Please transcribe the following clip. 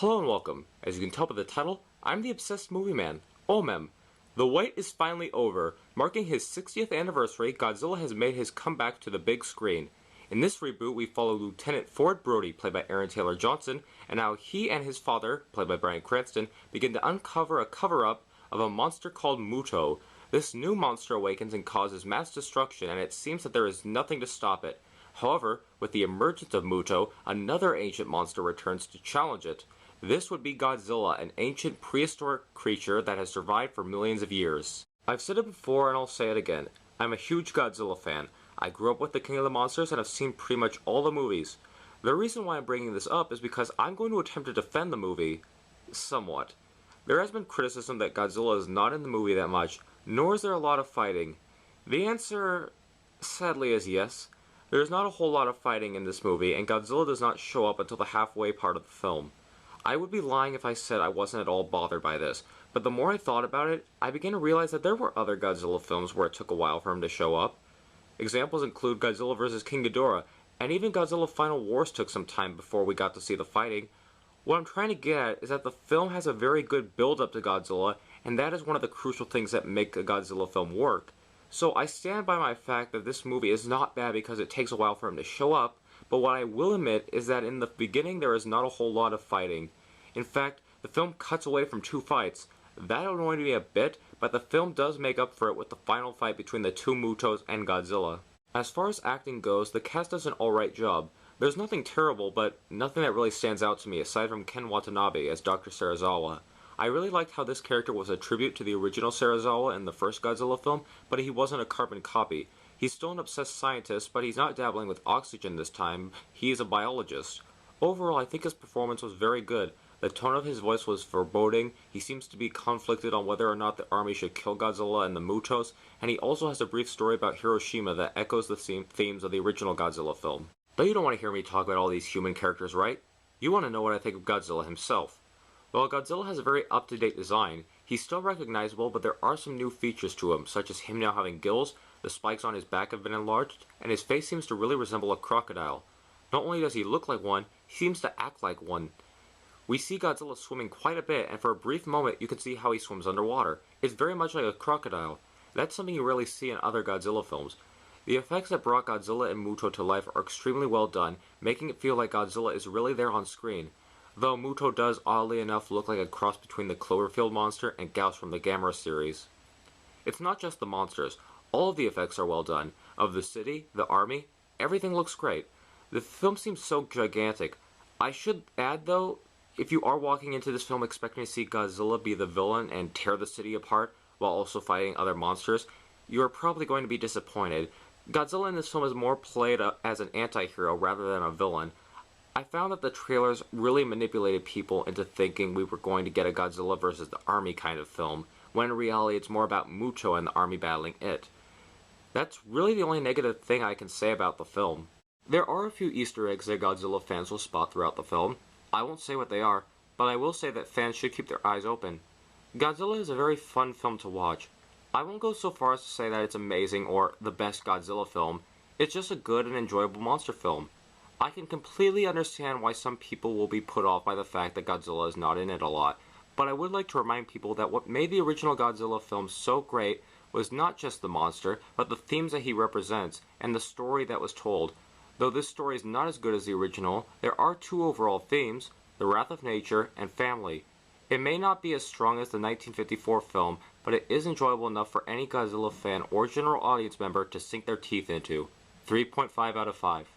Hello and welcome. As you can tell by the title, I'm the obsessed movie man, O.M.M. The wait is finally over. Marking his 60th anniversary, Godzilla has made his comeback to the big screen. In this reboot, we follow Lieutenant Ford Brody, played by Aaron Taylor Johnson, and how he and his father, played by Bryan Cranston, begin to uncover a cover-up of a monster called Muto. This new monster awakens and causes mass destruction, and it seems that there is nothing to stop it. However, with the emergence of Muto, another ancient monster returns to challenge it. This would be Godzilla, an ancient prehistoric creature that has survived for millions of years. I've said it before and I'll say it again. I'm a huge Godzilla fan. I grew up with the King of the Monsters and have seen pretty much all the movies. The reason why I'm bringing this up is because I'm going to attempt to defend the movie somewhat. There has been criticism that Godzilla is not in the movie that much, nor is there a lot of fighting. The answer, sadly, is yes. There is not a whole lot of fighting in this movie, and Godzilla does not show up until the halfway part of the film. I would be lying if I said I wasn't at all bothered by this, but the more I thought about it, I began to realize that there were other Godzilla films where it took a while for him to show up. Examples include Godzilla vs. King Ghidorah, and even Godzilla Final Wars took some time before we got to see the fighting. What I'm trying to get at is that the film has a very good build-up to Godzilla, and that is one of the crucial things that make a Godzilla film work. So I stand by my fact that this movie is not bad because it takes a while for him to show up, but what I will admit is that in the beginning there is not a whole lot of fighting. In fact, the film cuts away from two fights. That annoyed me a bit, but the film does make up for it with the final fight between the two Mutos and Godzilla. As far as acting goes, the cast does an alright job. There's nothing terrible, but nothing that really stands out to me aside from Ken Watanabe as Dr. Serizawa. I really liked how this character was a tribute to the original Serizawa in the first Godzilla film, but he wasn't a carbon copy. He's still an obsessed scientist, but he's not dabbling with oxygen this time. He is a biologist. Overall, I think his performance was very good. The tone of his voice was foreboding, he seems to be conflicted on whether or not the army should kill Godzilla and the Mutos, and he also has a brief story about Hiroshima that echoes the same themes of the original Godzilla film. But you don't want to hear me talk about all these human characters, right? You want to know what I think of Godzilla himself. While Godzilla has a very up-to-date design, he's still recognizable, but there are some new features to him, such as him now having gills, the spikes on his back have been enlarged, and his face seems to really resemble a crocodile. Not only does he look like one, he seems to act like one. We see Godzilla swimming quite a bit, and for a brief moment you can see how he swims underwater. It's very much like a crocodile. That's something you rarely see in other Godzilla films. The effects that brought Godzilla and Muto to life are extremely well done, making it feel like Godzilla is really there on screen. Though Muto does oddly enough look like a cross between the Cloverfield monster and Gauss from the Gamera series. It's not just the monsters. All of the effects are well done. Of the city, the army, everything looks great. The film seems so gigantic. I should add though, if you are walking into this film expecting to see Godzilla be the villain and tear the city apart while also fighting other monsters, you are probably going to be disappointed. Godzilla in this film is more played as an anti-hero rather than a villain. I found that the trailers really manipulated people into thinking we were going to get a Godzilla versus the army kind of film, when in reality it's more about Muto and the army battling it. That's really the only negative thing I can say about the film. There are a few Easter eggs that Godzilla fans will spot throughout the film. I won't say what they are, but I will say that fans should keep their eyes open. Godzilla is a very fun film to watch. I won't go so far as to say that it's amazing or the best Godzilla film. It's just a good and enjoyable monster film. I can completely understand why some people will be put off by the fact that Godzilla is not in it a lot, but I would like to remind people that what made the original Godzilla film so great was not just the monster, but the themes that he represents, and the story that was told. Though this story is not as good as the original, there are two overall themes, the wrath of nature and family. It may not be as strong as the 1954 film, but it is enjoyable enough for any Godzilla fan or general audience member to sink their teeth into. 3.5 out of 5.